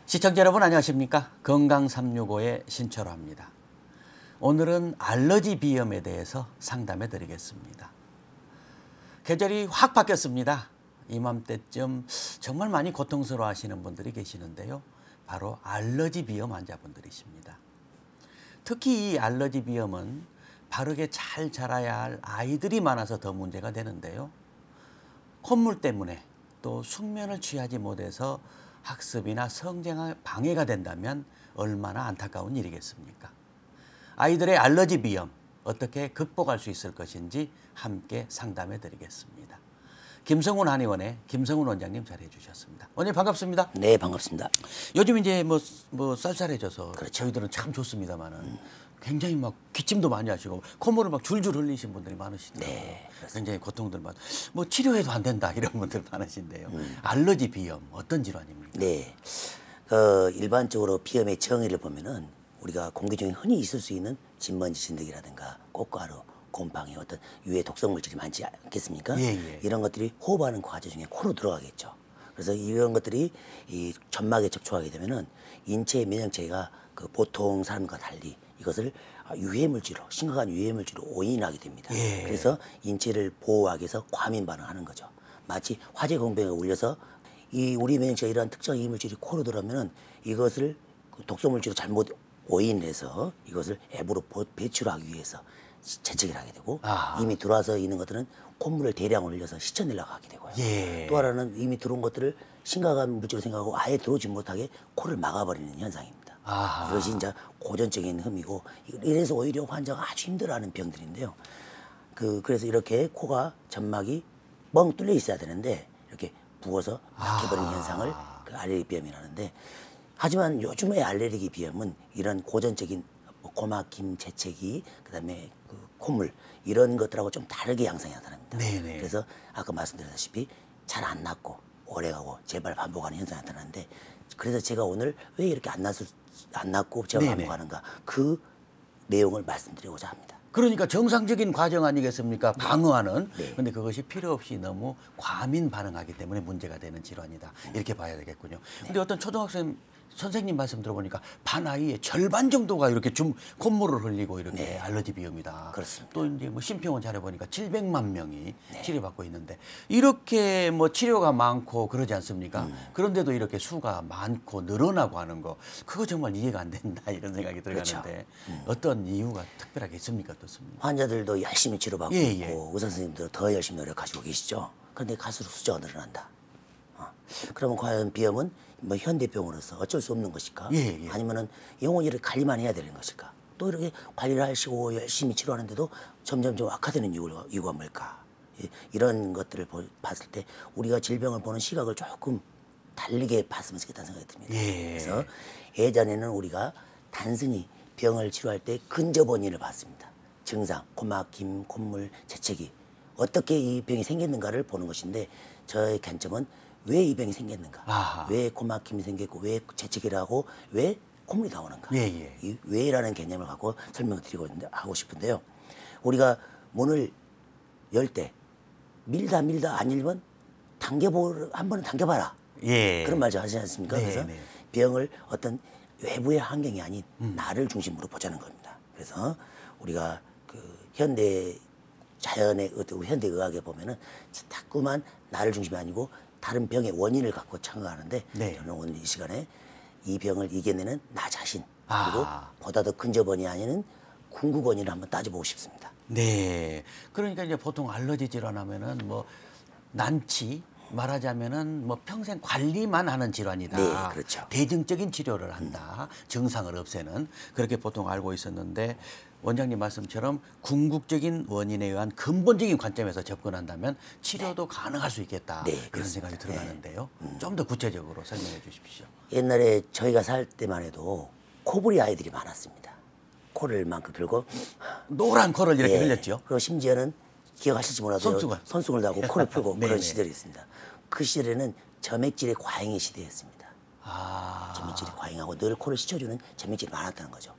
시청자 여러분 안녕하십니까? 건강365의 신철호 합니다. 오늘은 알러지 비염에 대해서 상담해 드리겠습니다. 계절이 확 바뀌었습니다. 이맘때쯤 정말 많이 고통스러워 하시는 분들이 계시는데요. 바로 알러지 비염 환자분들이십니다. 특히 이 알러지 비염은 바르게 잘 자라야 할 아이들이 많아서 더 문제가 되는데요. 콧물 때문에 또 숙면을 취하지 못해서 학습이나 성장에 방해가 된다면 얼마나 안타까운 일이겠습니까? 아이들의 알러지 비염 어떻게 극복할 수 있을 것인지 함께 상담해 드리겠습니다. 김성훈 한의원의 김성훈 원장님 자리해 주셨습니다. 원장님 반갑습니다. 네, 반갑습니다. 요즘 이제 뭐 쌀쌀해져서 그렇죠. 저희들은 참 좋습니다만은 굉장히 막 기침도 많이 하시고 콧물을 막 줄줄 흘리신 분들이 많으시더라고요. 네, 굉장히 고통들 받. 뭐 치료해도 안 된다 이런 분들 많으신데요. 알러지 비염 어떤 질환입니까? 네, 일반적으로 비염의 정의를 보면은 우리가 공기 중에 흔히 있을 수 있는 진먼지 진드기라든가 꽃가루, 곰팡이 어떤 유해 독성 물질이 많지 않겠습니까? 예. 이런 것들이 호흡하는 과정 중에 코로 들어가겠죠. 그래서 이런 것들이 이 점막에 접촉하게 되면은 인체의 면역체가 그 보통 사람과 달리 이것을 유해물질로, 심각한 유해물질로 오인하게 됩니다. 예. 그래서 인체를 보호하기 위해서 과민 반응하는 거죠. 마치 화재 공병에 울려서 이 우리 면역체가 이러한 특정 이물질이 코로 들어오면은 이것을 그 독소물질로 잘못 오인해서 이것을 앱으로 배출하기 위해서 재채기를 하게 되고, 이미 들어와서 있는 것들은 콧물을 대량으로 흘려서 씻어내려고 하게 되고요. 예. 또 하나는 이미 들어온 것들을 심각한 물질로 생각하고 아예 들어오지 못하게 코를 막아버리는 현상입니다. 아하. 이것이 이제 고전적인 흠이고, 이래서 오히려 환자가 아주 힘들어하는 병들인데요. 그래서 이렇게 코가 점막이 뻥 뚫려 있어야 되는데 이렇게 부어서 막혀버리는 현상을 그 알레르기 비염이라는데, 하지만 요즘의 알레르기 비염은 이런 고전적인 고막힘, 재채기, 그다음에 그 콧물 이런 것들하고 좀 다르게 양상이 나타납니다. 네네. 그래서 아까 말씀드렸다시피 잘 안 낫고 오래가고 재발 반복하는 현상이 나타나는데, 그래서 제가 오늘 왜 이렇게 안 낫고 재발 네네. 반복하는가 그 내용을 말씀드리고자 합니다. 그러니까 정상적인 과정 아니겠습니까? 방어하는. 네. 근데 그것이 필요 없이 너무 과민 반응하기 때문에 문제가 되는 질환이다. 이렇게 봐야 되겠군요. 근데 어떤 초등학생 선생님 말씀 들어보니까 반 아이의 절반 정도가 이렇게 콧물을 흘리고 이렇게 알러지 비염이다. 그렇습니다. 또 이제 뭐 심평원 잘해보니까 700만 명이 치료받고 있는데, 이렇게 뭐 치료가 많고 그러지 않습니까? 그런데도 이렇게 수가 많고 늘어나고 하는 거, 그거 정말 이해가 안 된다 이런 생각이 들어가는데, 어떤 이유가 특별하게 있습니까? 어떻습니까? 환자들도 열심히 치료받고 예. 있고 의사 선생님도 더 열심히 노력하시고 계시죠. 그런데 갈수록 숫자가 늘어난다. 그러면 과연 비염은 뭐 현대병으로서 어쩔 수 없는 것일까? 예. 아니면은 영원히 관리만 해야 되는 것일까? 또 이렇게 관리를 하시고 열심히 치료하는데도 점점점 악화되는 이유가 뭘까? 이런 것들을 봤을 때 우리가 질병을 보는 시각을 조금 다르게 봤으면 좋겠다는 생각이 듭니다. 예. 그래서 예전에는 우리가 단순히 병을 치료할 때 근접 원인을 봤습니다. 증상, 고막힘, 콧물, 재채기, 어떻게 이 병이 생겼는가를 보는 것인데, 저의 관점은 왜 이 병이 생겼는가, 왜 고막힘이 생겼고, 왜 재채기를 하고, 왜 콧물이 나오는가. 이 왜라는 개념을 갖고 설명을 드리고 하고 싶은데요. 우리가 문을 열 때 밀다 안 열면 한 번은 당겨봐라. 그런 말 하지 않습니까? 그래서 병을 어떤 외부의 환경이 아닌 나를 중심으로 보자는 겁니다. 그래서 우리가 그 현대 자연의 현대 의학에 보면은 자꾸만 나를 중심이 아니고 다른 병의 원인을 갖고 착각하는데, 저는 오늘 이 시간에 이 병을 이겨내는 나 자신, 그리고 보다 더 근접 원인이 아닌 궁극 원인을 한번 따져보고 싶습니다. 네. 그러니까 이제 보통 알러지 질환하면은 뭐 난치, 말하자면은 뭐 평생 관리만 하는 질환이다. 네, 그렇죠. 대증적인 치료를 한다. 증상을 없애는. 그렇게 보통 알고 있었는데, 원장님 말씀처럼 궁극적인 원인에 의한 근본적인 관점에서 접근한다면 치료도 가능할 수 있겠다. 그런 생각이 들어가는데요. 좀 더 구체적으로 설명해 주십시오. 옛날에 저희가 살 때만 해도 코부리 아이들이 많았습니다. 코를 만큼 들고 노란 코를 이렇게 흘렸죠. 그리고 심지어는 기억하실지 몰라도 손수건을 하고 코를 풀고 그런 시절이 있습니다. 그 시절에는 점액질의 과잉의 시대였습니다. 점액질이 과잉하고 늘 코를 씻어주는 점액질이 많았다는 거죠.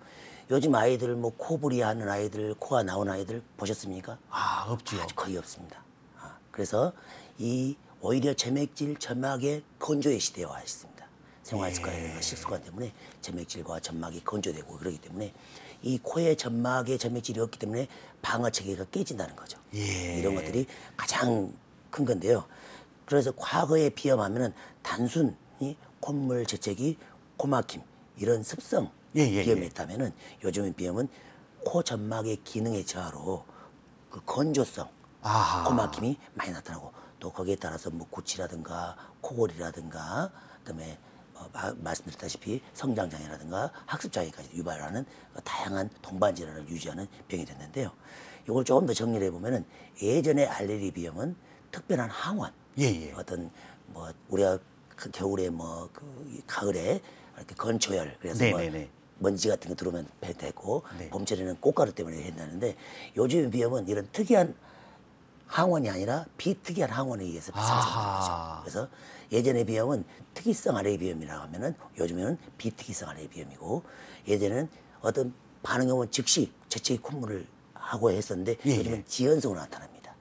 요즘 아이들 뭐 코부리 하는 아이들, 코가 나온 아이들 보셨습니까? 없지요. 아주 거의 없습니다. 그래서 오히려 점액질, 점막의 건조의 시대에 와 있습니다. 생활 습관이나 식습관 때문에 점맥질과 점막이 건조되고 그러기 때문에 이 코의 점막에 점맥질이 없기 때문에 방어 체계가 깨진다는 거죠. 이런 것들이 가장 큰 건데요. 그래서 과거에 비염하면은 단순히 콧물, 재채기, 코막힘 이런 습성 비염이었다면은 요즘의 비염은 코 점막의 기능의 저하로 그 건조성, 코막힘이 많이 나타나고 또 거기에 따라서 뭐 구취라든가 코골이라든가 그다음에 말씀드렸다시피 성장장애라든가 학습장애까지 유발하는 다양한 동반 질환을 유지하는 병이 됐는데요. 이걸 조금 더 정리를 해보면은 예전에 알레르기 비염은 특별한 항원, 어떤 뭐 우리가 그 겨울에 뭐 그 가을에 이렇게 건초열 그래서 뭐 먼지 같은 거 들어오면 배 되고 봄철에는 꽃가루 때문에 된다는데 요즘 비염은 이런 특이한 항원이 아니라 비특이한 항원에 의해서 발생하는 거죠. 그래서 예전의 비염은 특이성 알레르기 비염이라고 하면은 요즘에는 비특이성 알레르기 비염이고 예전에는 어떤 반응이 오면 즉시 재채기 콧물을 하고 했었는데 요즘은 지연성으로 나타납니다.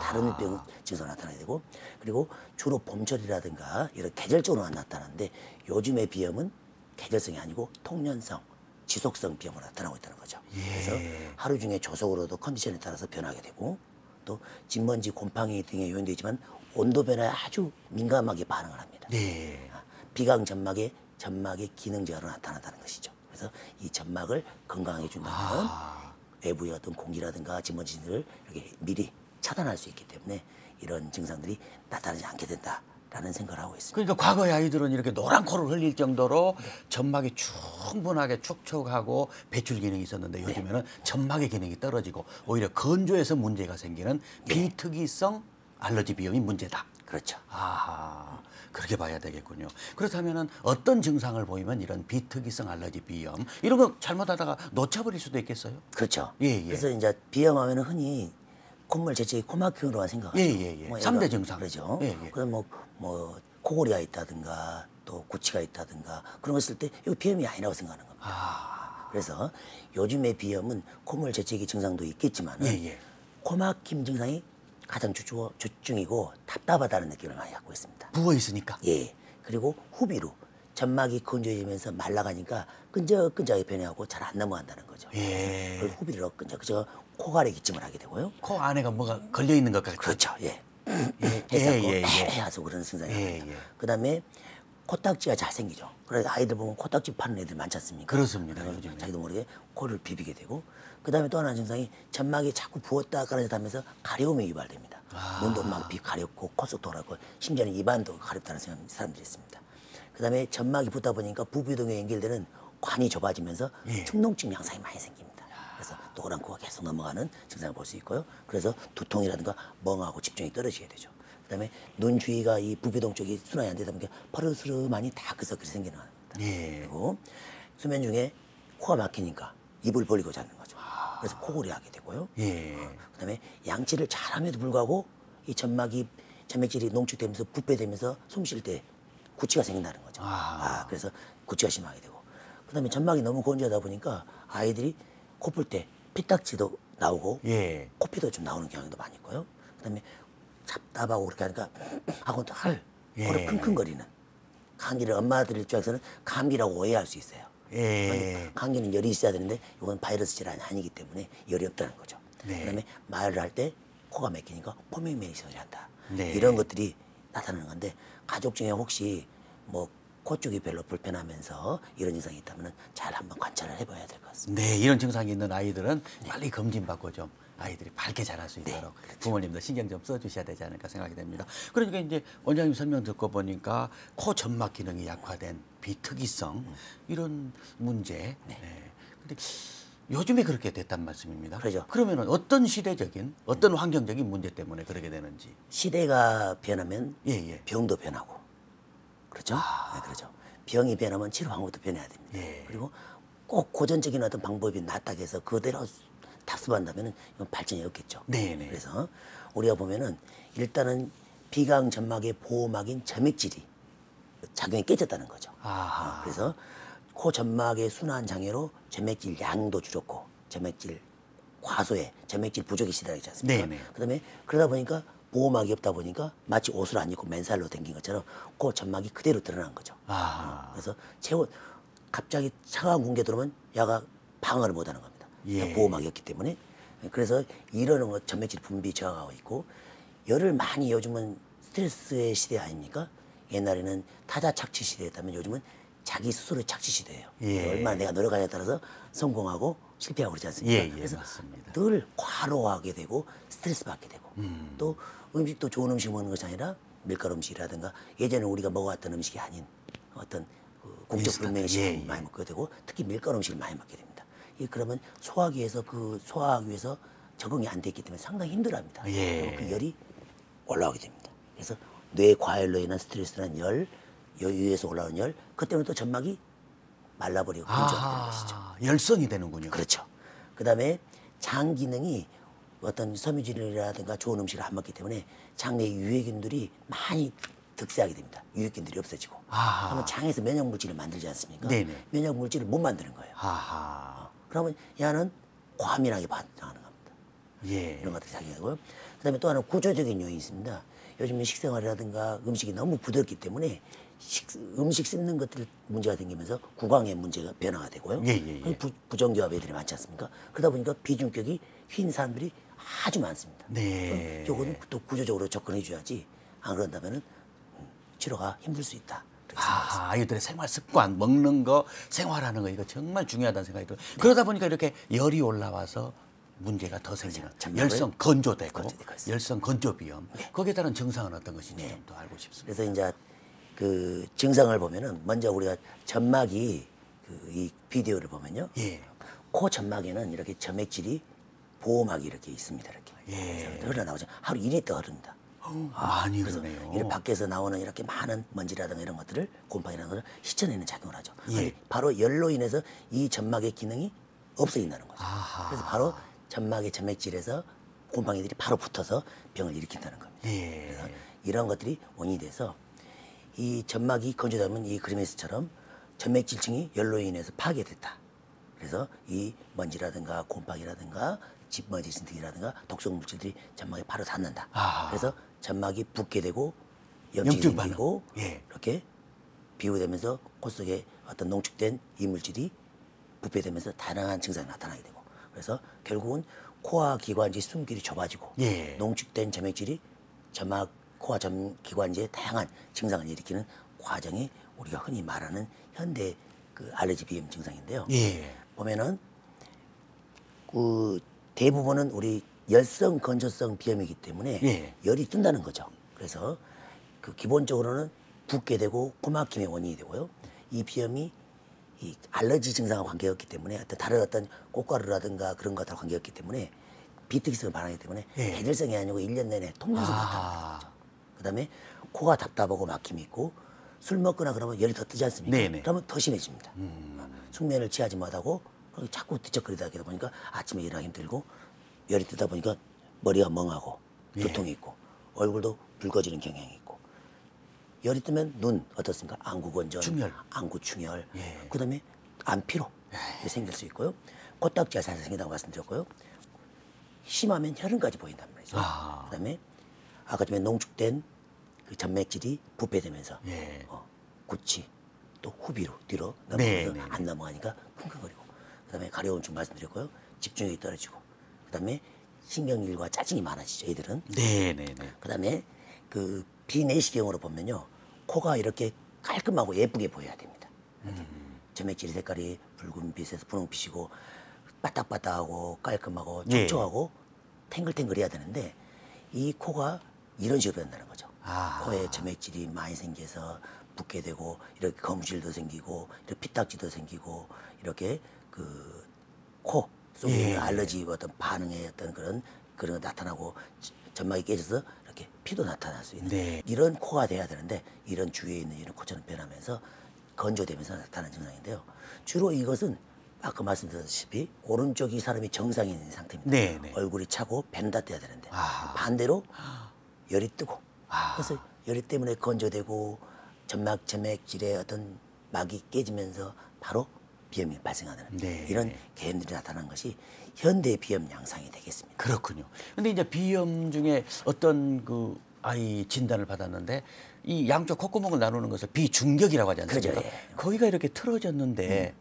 다른 병 증상으로 나타나게 되고 그리고 주로 봄철이라든가 이런 계절적으로 나타나는데 요즘의 비염은 계절성이 아니고 통년성, 지속성 비염으로 나타나고 있다는 거죠. 그래서 하루 중에 조속으로도 컨디션에 따라서 변하게 되고 또 진먼지, 곰팡이 등의 요인도 있지만 온도 변화에 아주 민감하게 반응을 합니다. 비강 점막의 기능 저하로 나타난다는 것이죠. 그래서 이 점막을 건강하게 준다면 외부의 어떤 공기라든가 진먼지들을 이렇게 미리 차단할 수 있기 때문에 이런 증상들이 나타나지 않게 된다라는 생각을 하고 있습니다. 그러니까 과거의 아이들은 이렇게 노란 코를 흘릴 정도로 점막이 충분하게 축축하고 배출 기능이 있었는데 요즘에는 점막의 기능이 떨어지고 오히려 건조해서 문제가 생기는 비특이성 알러지 비염이 문제다. 그렇죠. 그렇게 봐야 되겠군요. 그렇다면은 어떤 증상을 보이면 이런 비특이성 알러지 비염 이런 거 잘못하다가 놓쳐버릴 수도 있겠어요? 그렇죠. 그래서 이제 비염하면은 흔히 콧물, 재채기, 코막힘으로만 생각하죠. 뭐 3대 증상. 그렇죠. 그럼 뭐 코골이가 있다든가 또 구취가 있다든가 그런 거 있을 때 이거 비염이 아니라고 생각하는 겁니다. 그래서 요즘의 비염은 콧물, 재채기 증상도 있겠지만은 코막힘 증상이 가장 주중이고 답답하다는 느낌을 많이 갖고 있습니다. 부어 있으니까. 그리고 후비로 점막이 건조해지면서 말라가니까 끈적끈적하게 변해하고 잘 안 넘어간다는 거죠. 그걸 후비로 끈적끈적 코가래 기침을 하게 되고요. 코 안에가 뭐가 걸려 있는 것 같죠. 그렇죠. 해서 그런 증상이 납니다. 그다음에 코딱지가 잘 생기죠. 그래서 아이들 보면 코딱지 파는 애들 많지 않습니까? 그렇습니다. 요즘에. 자기도 모르게 코를 비비게 되고 그다음에 또 하나 증상이 점막이 자꾸 부었다 깔아졌다 하면서 가려움이 유발됩니다. 눈도 막 가렵고 콧속 돌아고 심지어는 입안도 가렵다는 사람들이 있습니다. 그다음에 점막이 붙다 보니까 부비동에 연결되는 관이 좁아지면서 축농증 양상이 많이 생깁니다. 그래서 노란 코가 계속 넘어가는 증상을 볼 수 있고요. 그래서 두통이라든가 멍하고 집중이 떨어지게 되죠. 그다음에 눈 주위가 이 부비동 쪽이 순환이 안 되다 보니까 퍼르스름하니 다크서클이 생기는 겁니다. 그리고 수면 중에 코가 막히니까 입을 벌리고 자는 거죠. 그래서 코골이 하게 되고요. 그다음에 양치를 잘함에도 불구하고 이 점맥질이 농축되면서 부패되면서 숨 쉴 때 구취가 생긴다는 거죠. 그래서 구취가 심하게 되고 그다음에 점막이 너무 건조하다 보니까 아이들이 코 풀 때 피딱지도 나오고 코피도 좀 나오는 경향도 많이 있고요. 그다음에 답답하고 그렇게 하니까 하고 또 코를 킁킁거리는 감기를 엄마들 입장에서는 감기라고 오해할 수 있어요. 감기는 열이 있어야 되는데 이건 바이러스 질환이 아니기 때문에 열이 없다는 거죠. 그다음에 말을 할 때 코가 막히니까 포맹맹이 소리를 한다. 이런 것들이 나타나는 건데 가족 중에 혹시 뭐 코 쪽이 별로 불편하면서 이런 증상이 있다면 잘 한번 관찰을 해봐야 될 것 같습니다. 이런 증상이 있는 아이들은 빨리 검진받고 좀 아이들이 밝게 자랄 수 있도록 부모님도 신경 좀 써주셔야 되지 않을까 생각이 됩니다. 그러니까 이제 원장님 설명 듣고 보니까 코 점막 기능이 약화된 비특이성 이런 문제. 근데 요즘에 그렇게 됐단 말씀입니다. 그렇죠. 그러면 어떤 시대적인 어떤 환경적인 문제 때문에 그렇게 되는지. 시대가 변하면 병도 변하고 그렇죠. 그렇죠. 병이 변하면 치료 방법도 변해야 됩니다. 그리고 꼭 고전적인 어떤 방법이 낫다고 해서 그대로 답습한다면 이건 발전이 없겠죠. 그래서 우리가 보면은 일단은 비강 점막의 보호막인 점액질이 작용이 깨졌다는 거죠. 그래서 코 점막의 순환 장애로 점액질 양도 줄었고 점액질 과소에 점액질 부족이 시달리지 않습니까? 그다음에 그러다 보니까 보호막이 없다 보니까 마치 옷을 안 입고 맨살로 댕긴 것처럼 그 점막이 그대로 드러난 거죠. 그래서 갑자기 차가운 공기 들어오면 야가 방어를 못하는 겁니다. 예. 보호막이 없기 때문에. 그래서 이러는 것 점맥질 분비 저하가 있고 열을 많이 요즘은 스트레스의 시대 아닙니까? 옛날에는 타자 착취 시대였다면 요즘은 자기 스스로 착취 시대예요. 예. 얼마나 내가 노력하냐에 따라서 성공하고 실패하고 그러지 않습니까? 예, 예, 그래서 맞습니다. 늘 과로하게 되고 스트레스 받게 되고 또 음식도 좋은 음식 먹는 것이 아니라 밀가루 음식이라든가 예전에 우리가 먹어왔던 음식이 아닌 어떤 그 공적 불명의 식품을 예, 예. 많이 먹게 되고 특히 밀가루 음식을 많이 먹게 됩니다. 그러면 소화기에서 소화하기 위해서 적응이 안 됐기 때문에 상당히 힘들어합니다. 예. 그리고 그 열이 올라오게 됩니다. 그래서 뇌 과열로 인한 스트레스는 열, 여유에서 올라오는 열, 그때는 또 점막이 말라버리고 건조하게 되는 것이죠. 열성이 되는군요. 그렇죠. 그 다음에 장 기능이 어떤 섬유질이라든가 좋은 음식을 안 먹기 때문에 장내 유해균들이 많이 득세하게 됩니다. 유해균들이 없어지고. 그러면 장에서 면역 물질을 만들지 않습니까? 네네. 면역 물질을 못 만드는 거예요. 그러면 얘는 과민하게 반응하는 겁니다. 예. 이런 것들이 작용하고요. 그다음에 또 하나 구조적인 요인이 있습니다. 요즘은 식생활이라든가 음식이 너무 부드럽기 때문에 음식 씹는 것들 문제가 생기면서 구강의 문제가 변화가 되고요. 부정교합 애들이 많지 않습니까? 그러다 보니까 비중격이 휜 사람들이 아주 많습니다. 네. 이거는 또 구조적으로 접근해 줘야지 안 그런다면은 치료가 힘들 수 있다. 아이들의 생활 습관, 먹는 거, 생활하는 거 이거 정말 중요하다는 생각이 들어요. 그러다 보니까 이렇게 열이 올라와서 문제가 더 생기는 열성 건조되고 열성 건조비염. 거기에 따른 증상은 어떤 것인지 좀 더 알고 싶습니다. 그래서 이제 그 증상을 보면은 먼저 우리가 점막이 이 비디오를 보면요. 코 점막에는 이렇게 점액질이 보호막이 이렇게 있습니다. 이렇게 흘러나오죠. 하루 2리터 흐릅니다. 많이 그래서 그러네요. 이렇게 밖에서 나오는 이렇게 많은 먼지라든가 이런 것들을 곰팡이라는 것을 씻어내는 작용을 하죠. 바로 열로 인해서 이 점막의 기능이 없어진다는 거죠. 그래서 바로 점막의 점액질에서 곰팡이들이 바로 붙어서 병을 일으킨다는 겁니다. 그래서 이런 것들이 원인이 돼서 이 점막이 건조되면 이 그림에서처럼 점맥질층이 열로 인해서 파괴됐다. 그래서 이 먼지라든가 곰팡이라든가 집먼지 등이라든가 독성 물질들이 점막에 바로 닿는다. 그래서 점막이 붓게 되고 염증이 생기고 이렇게 비우되면서 코 속에 어떤 농축된 이물질이 부패되면서 다양한 증상이 나타나게 되고 그래서 결국은 코와 기관지 숨길이 좁아지고 농축된 점액질이 점막 코와 기관지에 다양한 증상을 일으키는 과정이 우리가 흔히 말하는 현대 그 알레르기 비염 증상인데요. 보면은 그 대부분은 우리 열성 건조성 비염이기 때문에 열이 뜬다는 거죠. 그래서 그 기본적으로는 붓게 되고 코막힘의 원인이 되고요. 이 비염이 이 알러지 증상과 관계가 없기 때문에 다른 어떤 꽃가루라든가 그런 것과 관계가 없기 때문에 비특이성을 발휘하기 때문에 계절성이 아니고 1년 내내 통장성 나타나는 거죠. 그다음에 코가 답답하고 막힘이 있고 술 먹거나 그러면 열이 더 뜨지 않습니까? 그러면 더 심해집니다. 숙면을 취하지 못하고 자꾸 뒤척거리다 보니까 아침에 일어나기 힘들고 열이 뜨다 보니까 머리가 멍하고 두통이 있고 얼굴도 붉어지는 경향이 있고 열이 뜨면 눈 어떻습니까? 안구건전, 안구충혈, 그다음에 안피로 생길 수 있고요. 코딱지가 살살 생긴다고 말씀드렸고요. 심하면 혈흔까지 보인단 말이죠. 그다음에 아까 전에 농축된 그 점맥질이 부패되면서 구취 또 후비로 뒤로 넘어가서 안 넘어가니까 쿵쿵거리고 그다음에 가려움증 말씀드렸고요. 집중력이 떨어지고 그다음에 신경질과 짜증이 많아지죠. 애들은. 그다음에 그 비내시경으로 보면요. 코가 이렇게 깔끔하고 예쁘게 보여야 됩니다. 점액질 색깔이 붉은빛에서 분홍빛이고 바닥바닥하고 깔끔하고 촉촉하고 탱글탱글해야 되는데 이 코가 이런 식으로 변한다는 거죠. 코에 점액질이 많이 생겨서 붓게 되고 이렇게 거무줄도 생기고 이렇게 피딱지도 생기고 이렇게 그 코 속에 알러지 어떤 반응의 어떤 그런 거 나타나고 점막이 깨져서 이렇게 피도 나타날 수 있는 이런 코가 돼야 되는데 이런 주위에 있는 이런 코처럼 변하면서 건조되면서 나타나는 증상인데요. 주로 이것은 아까 말씀드렸다시피 오른쪽이 사람이 정상인 상태입니다. 얼굴이 차고 배는 다 떼야 되는데 반대로 열이 뜨고 그래서 열이 때문에 건조되고 점맥질의 어떤 막이 깨지면서 바로 비염이 발생하는 이런 개념들이 나타나는 것이 현대 비염 양상이 되겠습니다. 그렇군요. 근데 이제 비염 중에 어떤 그 아이 진단을 받았는데 이 양쪽 콧구멍을 나누는 것을 비중격이라고 하지 않습니까? 그렇죠, 예. 거기가 이렇게 틀어졌는데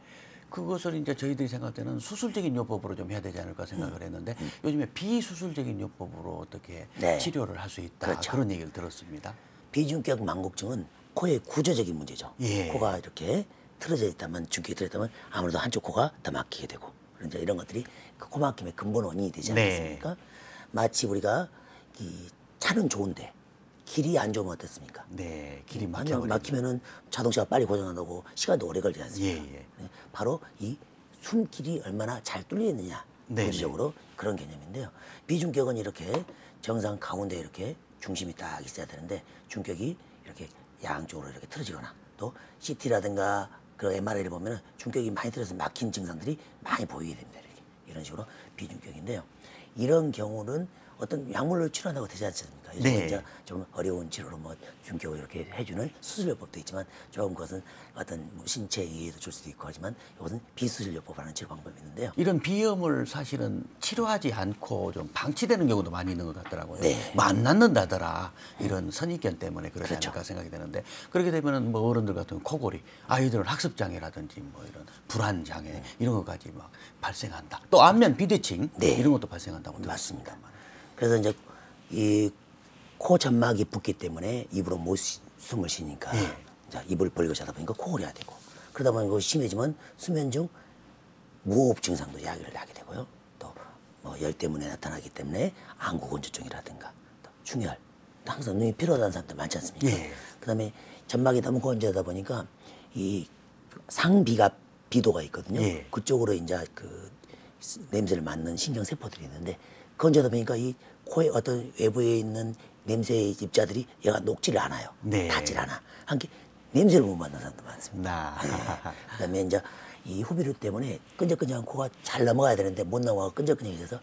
그것을 이제 저희들이 생각할 때는 수술적인 요법으로 좀 해야 되지 않을까 생각을 했는데 요즘에 비수술적인 요법으로 어떻게 네. 치료를 할 수 있다. 그렇죠. 그런 얘기를 들었습니다. 비중격 망곡증은 코의 구조적인 문제죠. 예. 코가 이렇게 틀어져 있다면, 중격이 틀어져 있다면 아무래도 한쪽 코가 더 막히게 되고, 이제 이런 것들이 그 코 막힘의 근본 원인이 되지 네. 않겠습니까? 마치 우리가 이 차는 좋은데 길이 안 좋으면 어떻습니까? 네, 길이 그냥 막혀버리면. 막히면은 자동차가 빨리 고장난다고 시간도 오래 걸리지 않습니까? 예, 예. 네, 바로 이 숨길이 얼마나 잘 뚫려 있느냐, 네, 구조적으로 그런 개념인데요. 비중격은 이렇게 정상 가운데 이렇게 중심이 딱 있어야 되는데 중격이 이렇게 양쪽으로 이렇게 틀어지거나, 또 CT라든가 그 MRI를 보면은 중격이 많이 틀어서 막힌 증상들이 많이 보이게 됩니다. 이런 식으로 비중격인데요. 이런 경우는 어떤 약물로 치료한다고 되지 않습니까? 요즘 네. 이제 좀 어려운 치료로 뭐 중격을 이렇게 해주는 수술요법도 있지만, 조금 그것은 어떤 뭐 신체 이해도 줄 수도 있고 하지만, 이것은 비수술요법이라는 치료 방법이 있는데요. 이런 비염을 사실은 치료하지 않고 좀 방치되는 경우도 많이 있는 것 같더라고요. 네. 뭐 안 낫는다더라. 이런 선입견 때문에 그러지 그렇죠. 않을까 생각이 되는데 그렇게 되면은 뭐 어른들 같은 코골이, 아이들은 학습 장애라든지 뭐 이런 불안 장애 이런 것까지 막 발생한다. 또 안면 비대칭 네. 이런 것도 발생한다고 맞습니다. 들었습니다만. 그래서 이제 이 코 점막이 붓기 때문에 입으로 못 숨을 쉬니까 예. 이제 입을 벌리고 자다 보니까 코골이가 되고, 그러다 보니까 심해지면 수면 중 무호흡 증상도 야기를 하게 되고요. 또 뭐 열 때문에 나타나기 때문에 안구 건조증이라든가, 또 충혈, 항상 눈이 피로하다는 사람들 많지 않습니까? 예. 그다음에 점막이 너무 건조하다 보니까 이 상비가 비도가 있거든요. 예. 그쪽으로 이제 그 냄새를 맡는 신경 세포들이 있는데, 건조하다 보니까 이 코에 어떤 외부에 있는 냄새의 입자들이 얘가 녹지를 않아요. 네. 닿질 않아. 함께 냄새를 못 맡는 사람도 많습니다. 나. 그다음에 이제 이 후비루 때문에 끈적끈적한 코가 잘 넘어가야 되는데 못 넘어가고 끈적끈적해져서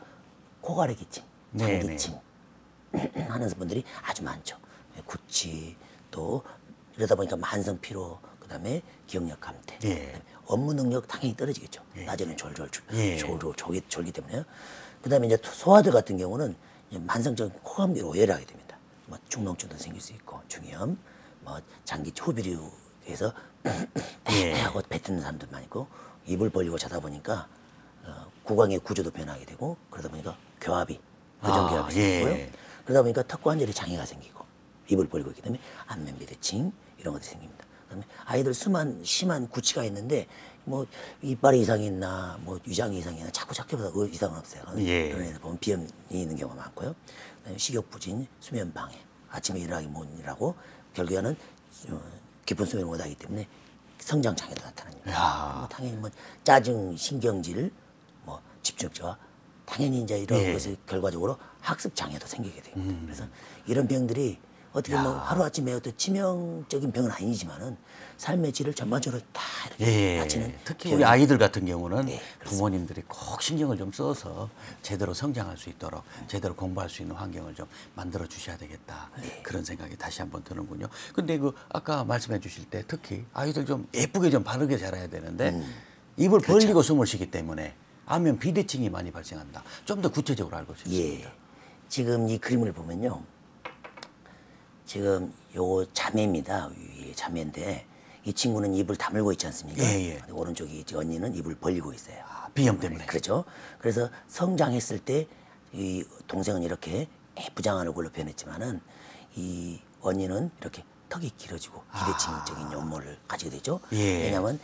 코가래 기침, 네네. 장기침 하는 분들이 아주 많죠. 구취, 또 이러다 보니까 만성 피로, 그다음에 기억력 감퇴, 예. 그다음에 업무 능력 당연히 떨어지겠죠. 예. 낮에는 졸졸 예. 졸기 때문에요. 그다음에 이제 소아들 같은 경우는 이제 만성적인 코감기로 오해를 하게 됩니다. 뭐 중농증도 생길 수 있고, 중이염, 뭐 장기 후비류에서 예. 하고 뱉는 사람도 많이 있고, 입을 벌리고 자다 보니까 구강의 구조도 변하게 되고, 그러다 보니까 교합이 부정교합이 생기고요. 예. 그러다 보니까 턱관절에 장애가 생기고, 입을 벌리고 있기 때문에 안면 비대칭 이런 것들이 생깁니다. 그다음에 아이들 심한 구취가 있는데 뭐 이빨이 이상이 있나, 뭐 위장이 이상이 있나 자꾸 찾기보다 그 이상은 없어요. 예. 그런 애들 보면 비염이 있는 경우가 많고요. 그다음에 식욕부진, 수면 방해, 아침에 일어나기 못 일하고 결국에는 깊은 수면을 못하기 때문에 성장 장애도 나타납니다. 야. 뭐 당연히 뭐 짜증, 신경질, 뭐 집중력저하, 당연히 이제 이런 예. 것이 결과적으로 학습 장애도 생기게 돼요. 그래서 이런 병들이 어떻게 뭐 하루아침에 어떤 치명적인 병은 아니지만은 삶의 질을 전반적으로 다 이렇게 예. 다치는 특히 병이- 우리 아이들 같은 경우는 네, 그렇습니다. 부모님들이 꼭 신경을 좀 써서 제대로 성장할 수 있도록 제대로 공부할 수 있는 환경을 좀 만들어 주셔야 되겠다. 네. 그런 생각이 다시 한번 드는군요. 근데 그 아까 말씀해 주실 때 특히 아이들 좀 예쁘게 좀 바르게 자라야 되는데 입을 그렇죠. 벌리고 숨을 쉬기 때문에 안면 비대칭이 많이 발생한다. 좀 더 구체적으로 알고 싶습니다. 예. 지금 이 그림을 보면요. 지금 요 자매입니다. 위에 자매인데 이 친구는 입을 다물고 있지 않습니까? 예, 예. 근데 오른쪽이 언니는 입을 벌리고 있어요. 아, 비염 때문에. 그렇죠. 그래서 성장했을 때 이 동생은 이렇게 예쁘장한 얼굴로 변했지만은 이 언니는 이렇게 턱이 길어지고 비대칭적인 연모를 가지게 되죠. 예. 왜냐하면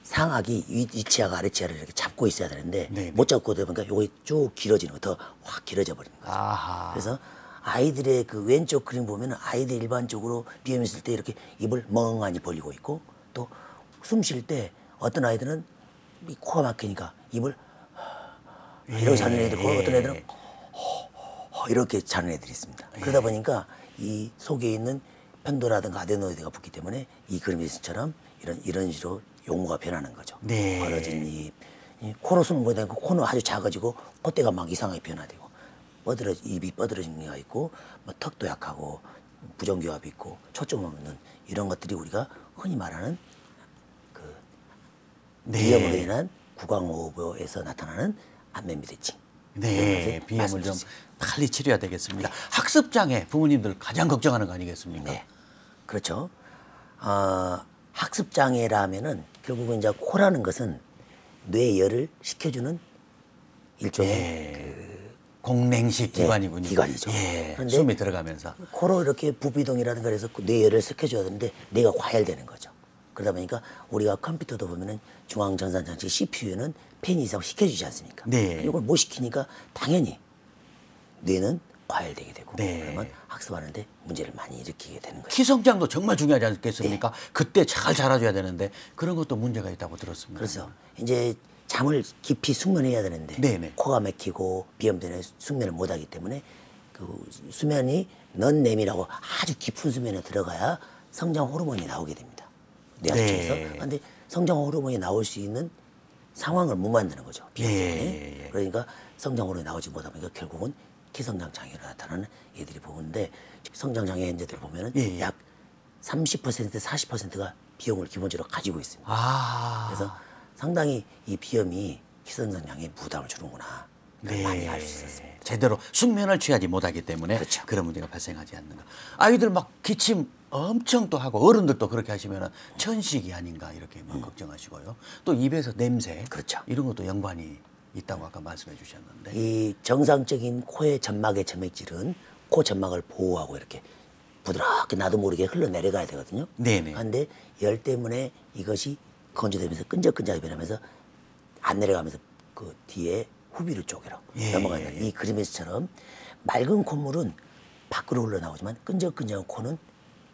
상악이 위치하고 아래치아를 이렇게 잡고 있어야 되는데 네, 네. 못 잡고 되다 보니까 요게 쭉 길어지는 거, 더 확 길어져 버리는 거죠. 아하. 그래서 아이들의 그 왼쪽 그림 보면은 아이들 일반적으로 비염 있을 때 이렇게 입을 멍하니 벌리고 있고, 또 숨 쉴 때 어떤 아이들은 이 코가 막히니까 입을 이렇게 자는 애들 있고, 어떤 애들은 이렇게 자는 애들이 있습니다. 그러다 보니까 이 속에 있는 편도라든가 아데노이드가 붙기 때문에 이 그림에서처럼 이런 식으로 용모가 변하는 거죠. 네. 벌어진 입, 이 코로 숨을 못 하니까 코는 아주 작아지고 콧대가 막 이상하게 변화되고, 입이 뻗어진 게가 있고, 뭐 턱도 약하고 부정교합이 있고 초점 없는 이런 것들이 우리가 흔히 말하는 그 네. 비염으로 인한 구강호흡에서 나타나는 안면비대증. 네, 비염을 좀 말씀드렸어요. 빨리 치료해야 되겠습니다. 학습장애 부모님들 가장 걱정하는 거 아니겠습니까? 네, 그렇죠. 학습 장애라면은 결국은 이제 코라는 것은 뇌열을 식혀주는 일종의 공냉식 기관이군요. 예, 기관이죠. 예, 그런데 숨이 들어가면서. 코로 이렇게 부비동이라든가 해서 그 뇌열을 식혀줘야 되는데 뇌가 과열되는 거죠. 그러다 보니까 우리가 컴퓨터도 보면은 중앙전산장치 CPU는 팬 이상 식혀주지 않습니까? 네. 이걸 못 시키니까 당연히 뇌는 과열되게 되고 네. 그러면 학습하는데 문제를 많이 일으키게 되는 거죠. 키 성장도 정말 중요하지 않겠습니까? 네. 그때 잘 자라줘야 되는데 그런 것도 문제가 있다고 들었습니다. 그래서 이제 잠을 깊이 숙면해야 되는데 네네. 코가 막히고 비염 때문에 숙면을 못하기 때문에 그 수면이 넌렘이라고 아주 깊은 수면에 들어가야 성장 호르몬이 나오게 됩니다. 뇌하수체에서. 네. 그런데 성장 호르몬이 나올 수 있는 상황을 못 만드는 거죠. 비염 네. 때문에. 그러니까 성장 호르몬이 나오지 못하다 보니까 결국은 키성장 장애로 나타나는 애들이 보는데 성장 장애 현재들 보면은 예. 약 30% 40%가 비염을 기본적으로 가지고 있습니다. 아, 그래서 상당히 이 비염이 키성장 장애에 부담을 주는구나. 네. 많이 알 수 있었습니다. 제대로 숙면을 취하지 못하기 때문에 그렇죠. 그런 문제가 발생하지 않는가. 아이들 막 기침 엄청 또 하고 어른들도 그렇게 하시면 천식이 아닌가 이렇게 막 걱정하시고요. 또 입에서 냄새 그렇죠. 이런 것도 연관이 있다고 아까 말씀해 주셨는데. 이 정상적인 코의 점막의 점액질은 코 점막을 보호하고 이렇게 부드럽게 나도 모르게 흘러내려가야 되거든요. 네네. 그런데 열 때문에 이것이 건조되면서 끈적끈적하게 변하면서 안 내려가면서 그 뒤에 후비루 쪽으로 예. 넘어간다는 이 그림에서처럼 맑은 콧물은 밖으로 흘러나오지만 끈적끈적한 코는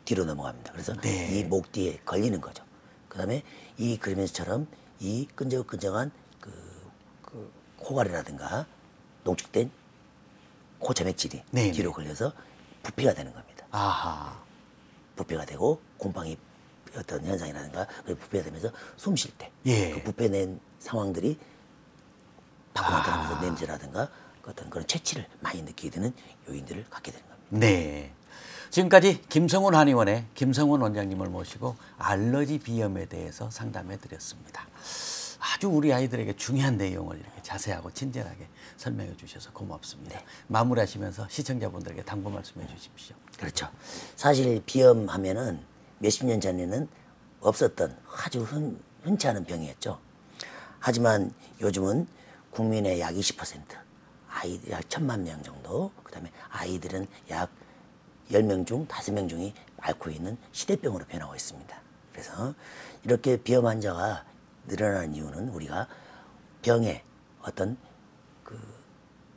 뒤로 넘어갑니다. 그래서 네. 이 목 뒤에 걸리는 거죠. 그다음에 이 그림에서처럼 이 끈적끈적한 그 코갈이라든가 농축된 코 점액질이 네네. 뒤로 걸려서 부피가 되는 겁니다. 아하. 부패가 되고 곰팡이 어떤 현상이라든가 그 부패가 되면서 숨 쉴 때 예. 그 부패낸 상황들이 밖으로 나타나면서 냄새라든가 그 어떤 그런 채취를 많이 느끼게 되는 요인들을 갖게 되는 겁니다. 네. 지금까지 김성훈 한의원의 김성훈 원장님을 모시고 알러지 비염에 대해서 상담해 드렸습니다. 아주 우리 아이들에게 중요한 내용을 이렇게 자세하고 친절하게 설명해 주셔서 고맙습니다. 네. 마무리하시면서 시청자분들에게 당부 말씀해 주십시오. 그렇죠. 사실 비염 하면은 몇십 년 전에는 없었던 아주 흔치 않은 병이었죠. 하지만 요즘은 국민의 약 20%, 아이들 약 1,000만 명 정도, 그다음에 아이들은 약 10명 중 5명 중이 앓고 있는 시대병으로 변하고 있습니다. 그래서 이렇게 비염 환자가 늘어나는 이유는 우리가 병의 어떤 그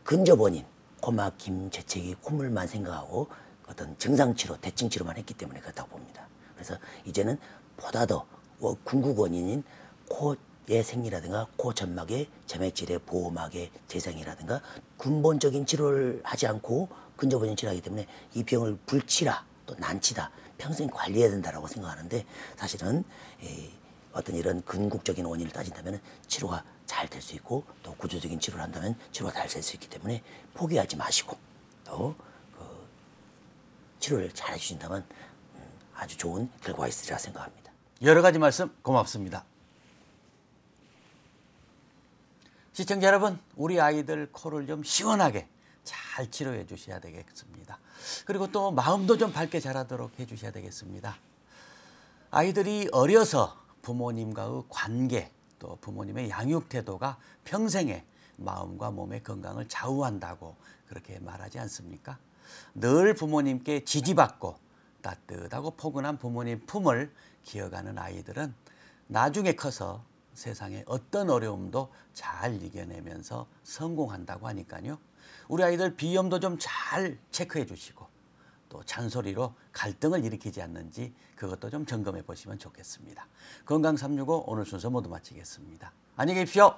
근접 원인, 코 막힘, 재채기, 콧물만 생각하고 어떤 증상 치료, 대증 치료만 했기 때문에 그렇다고 봅니다. 그래서 이제는 보다 더 궁극 원인인 코의 생리라든가 코 점막의 점액질의 보호막의 재생이라든가 근본적인 치료를 하지 않고 근접 원인 치료하기 때문에 이 병을 불치라 또 난치다 평생 관리해야 된다라고 생각하는데 사실은 어떤 이런 근국적인 원인을 따진다면 치료가 잘 될 수 있고 또 구조적인 치료를 한다면 치료가 잘 될 수 있기 때문에 포기하지 마시고 또 치료를 잘 해주신다면 아주 좋은 결과가 있으리라 생각합니다. 여러 가지 말씀 고맙습니다. 시청자 여러분, 우리 아이들 코를 좀 시원하게 잘 치료해 주셔야 되겠습니다. 그리고 또 마음도 좀 밝게 자라도록 해 주셔야 되겠습니다. 아이들이 어려서 부모님과의 관계 또 부모님의 양육 태도가 평생의 마음과 몸의 건강을 좌우한다고 그렇게 말하지 않습니까? 늘 부모님께 지지받고 따뜻하고 포근한 부모님 품을 기어가는 아이들은 나중에 커서 세상의 어떤 어려움도 잘 이겨내면서 성공한다고 하니까요. 우리 아이들 비염도 좀 잘 체크해 주시고 또 잔소리로 갈등을 일으키지 않는지 그것도 좀 점검해 보시면 좋겠습니다. 건강365 오늘 순서 모두 마치겠습니다. 안녕히 계십시오.